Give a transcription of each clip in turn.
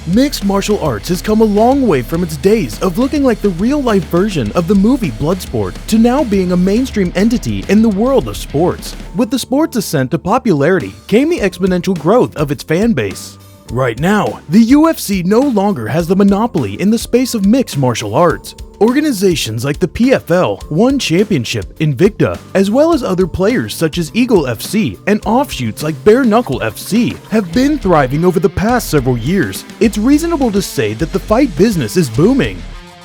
Mixed martial arts has come a long way from its days of looking like the real-life version of the movie Bloodsport to now being a mainstream entity in the world of sports. With the sport's ascent to popularity came the exponential growth of its fan base. Right now, the UFC no longer has the monopoly in the space of mixed martial arts. Organizations like the PFL, One Championship, Invicta, as well as other players such as Eagle FC and offshoots like Bare Knuckle FC have been thriving over the past several years. It's reasonable to say that the fight business is booming.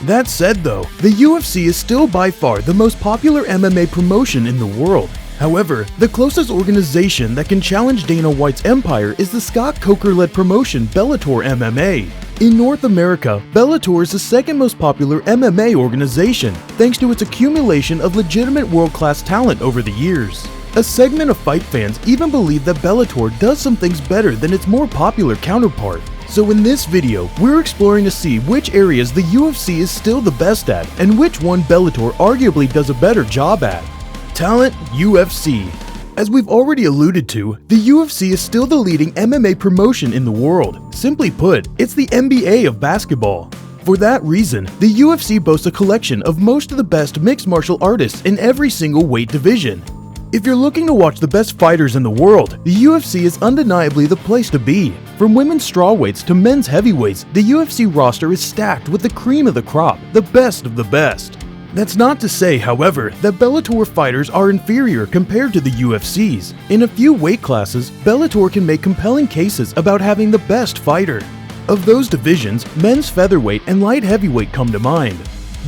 That said though, the UFC is still by far the most popular MMA promotion in the world. However, the closest organization that can challenge Dana White's empire is the Scott Coker-led promotion Bellator MMA. In North America, Bellator is the second most popular MMA organization, thanks to its accumulation of legitimate world-class talent over the years. A segment of fight fans even believe that Bellator does some things better than its more popular counterpart. So in this video, we're exploring to see which areas the UFC is still the best at and which one Bellator arguably does a better job at. Talent UFC. As we've already alluded to, the UFC is still the leading MMA promotion in the world. Simply put, it's the NBA of basketball. For that reason, the UFC boasts a collection of most of the best mixed martial artists in every single weight division. If you're looking to watch the best fighters in the world, the UFC is undeniably the place to be. From women's strawweights to men's heavyweights, the UFC roster is stacked with the cream of the crop, the best of the best. That's not to say, however, that Bellator fighters are inferior compared to the UFC's. In a few weight classes, Bellator can make compelling cases about having the best fighter. Of those divisions, men's featherweight and light heavyweight come to mind.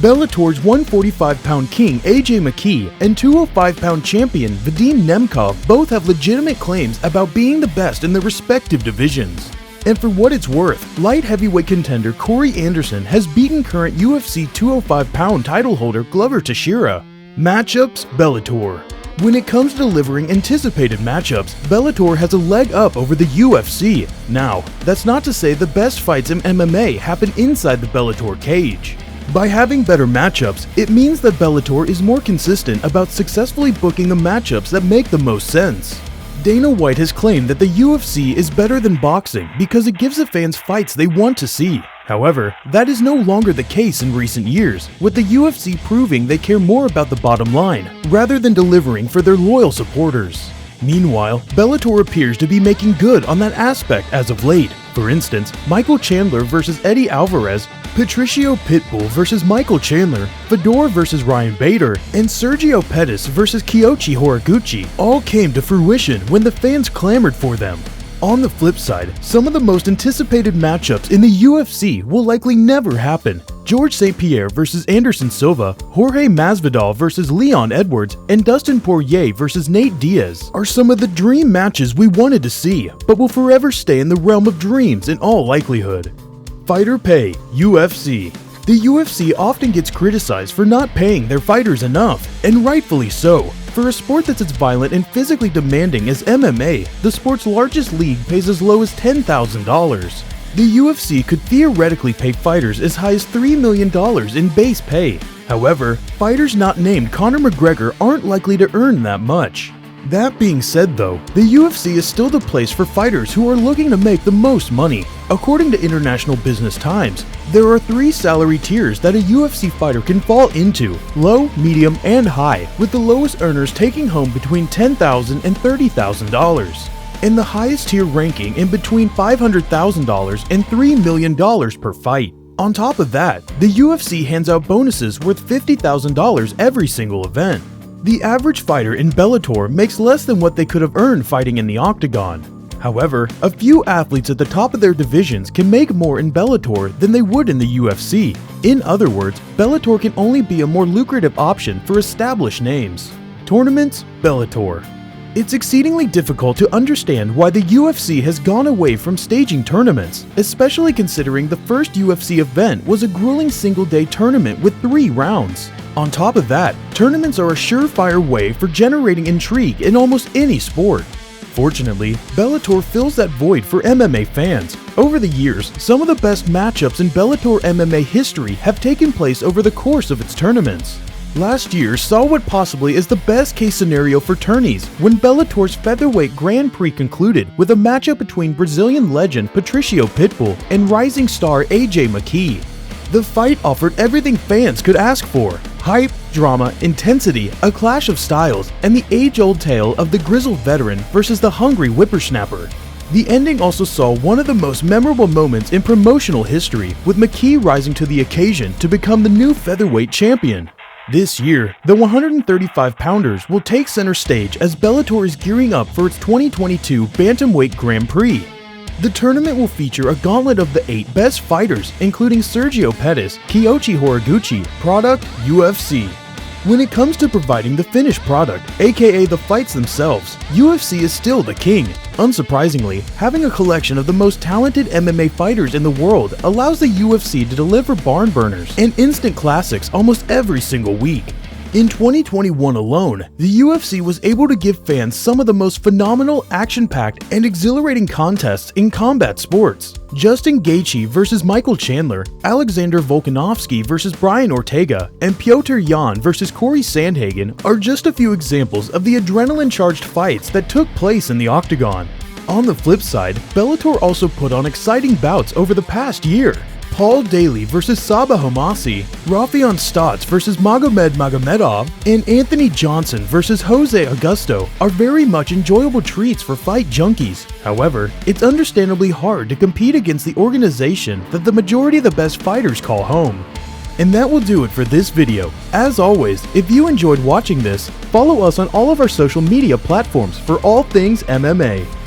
Bellator's 145-pound king AJ McKee and 205-pound champion Vadim Nemkov both have legitimate claims about being the best in their respective divisions. And for what it's worth, light heavyweight contender Corey Anderson has beaten current UFC 205-pound title holder Glover Teixeira. Matchups: Bellator. When it comes to delivering anticipated matchups, Bellator has a leg up over the UFC. Now, that's not to say the best fights in MMA happen inside the Bellator cage. By having better matchups, it means that Bellator is more consistent about successfully booking the matchups that make the most sense. Dana White has claimed that the UFC is better than boxing because it gives the fans fights they want to see. However, that is no longer the case in recent years, with the UFC proving they care more about the bottom line rather than delivering for their loyal supporters. Meanwhile, Bellator appears to be making good on that aspect as of late. For instance, Michael Chandler vs. Eddie Alvarez, Patricio Pitbull vs. Michael Chandler, Fedor vs. Ryan Bader, and Sergio Pettis vs. Kyoichi Horiguchi all came to fruition when the fans clamored for them. On the flip side, some of the most anticipated matchups in the UFC will likely never happen. George St. Pierre vs. Anderson Silva, Jorge Masvidal vs. Leon Edwards, and Dustin Poirier vs. Nate Diaz are some of the dream matches we wanted to see, but will forever stay in the realm of dreams in all likelihood. Fighter pay, UFC. The UFC often gets criticized for not paying their fighters enough, and rightfully so. For a sport that's as violent and physically demanding as MMA, the sport's largest league pays as low as $10,000. The UFC could theoretically pay fighters as high as $3 million in base pay. However, fighters not named Conor McGregor aren't likely to earn that much. That being said though, the UFC is still the place for fighters who are looking to make the most money. According to International Business Times, there are 3 salary tiers that a UFC fighter can fall into: low, medium, and high, with the lowest earners taking home between $10,000 and $30,000, and the highest tier ranking in between $500,000 and $3 million per fight. On top of that, the UFC hands out bonuses worth $50,000 every single event. The average fighter in Bellator makes less than what they could have earned fighting in the octagon. However, a few athletes at the top of their divisions can make more in Bellator than they would in the UFC. In other words, Bellator can only be a more lucrative option for established names. Tournaments: Bellator. It's exceedingly difficult to understand why the UFC has gone away from staging tournaments, especially considering the first UFC event was a grueling single-day tournament with 3 rounds. On top of that, tournaments are a surefire way for generating intrigue in almost any sport. Fortunately, Bellator fills that void for MMA fans. Over the years, some of the best matchups in Bellator MMA history have taken place over the course of its tournaments. Last year saw what possibly is the best case scenario for tourneys when Bellator's featherweight Grand Prix concluded with a matchup between Brazilian legend Patricio Pitbull and rising star AJ McKee. The fight offered everything fans could ask for: hype, drama, intensity, a clash of styles, and the age-old tale of the grizzled veteran versus the hungry whippersnapper. The ending also saw one of the most memorable moments in promotional history, with McKee rising to the occasion to become the new featherweight champion. This year, the 135-pounders will take center stage as Bellator is gearing up for its 2022 Bantamweight Grand Prix. The tournament will feature a gauntlet of the 8 best fighters, including Sergio Pettis, Kyoichi Horiguchi, product UFC. When it comes to providing the finished product, aka the fights themselves, UFC is still the king. Unsurprisingly, having a collection of the most talented MMA fighters in the world allows the UFC to deliver barn burners and instant classics almost every single week. In 2021 alone, the UFC was able to give fans some of the most phenomenal, action-packed, and exhilarating contests in combat sports. Justin Gaethje vs. Michael Chandler, Alexander Volkanovski vs. Brian Ortega, and Petr Yan vs. Corey Sandhagen are just a few examples of the adrenaline-charged fights that took place in the octagon. On the flip side, Bellator also put on exciting bouts over the past year. Paul Daly vs. Sabah Homasi, Rafion Stotts vs. Magomed Magomedov, and Anthony Johnson vs. Jose Augusto are very much enjoyable treats for fight junkies. However, it's understandably hard to compete against the organization that the majority of the best fighters call home. And that will do it for this video. As always, if you enjoyed watching this, follow us on all of our social media platforms for all things MMA.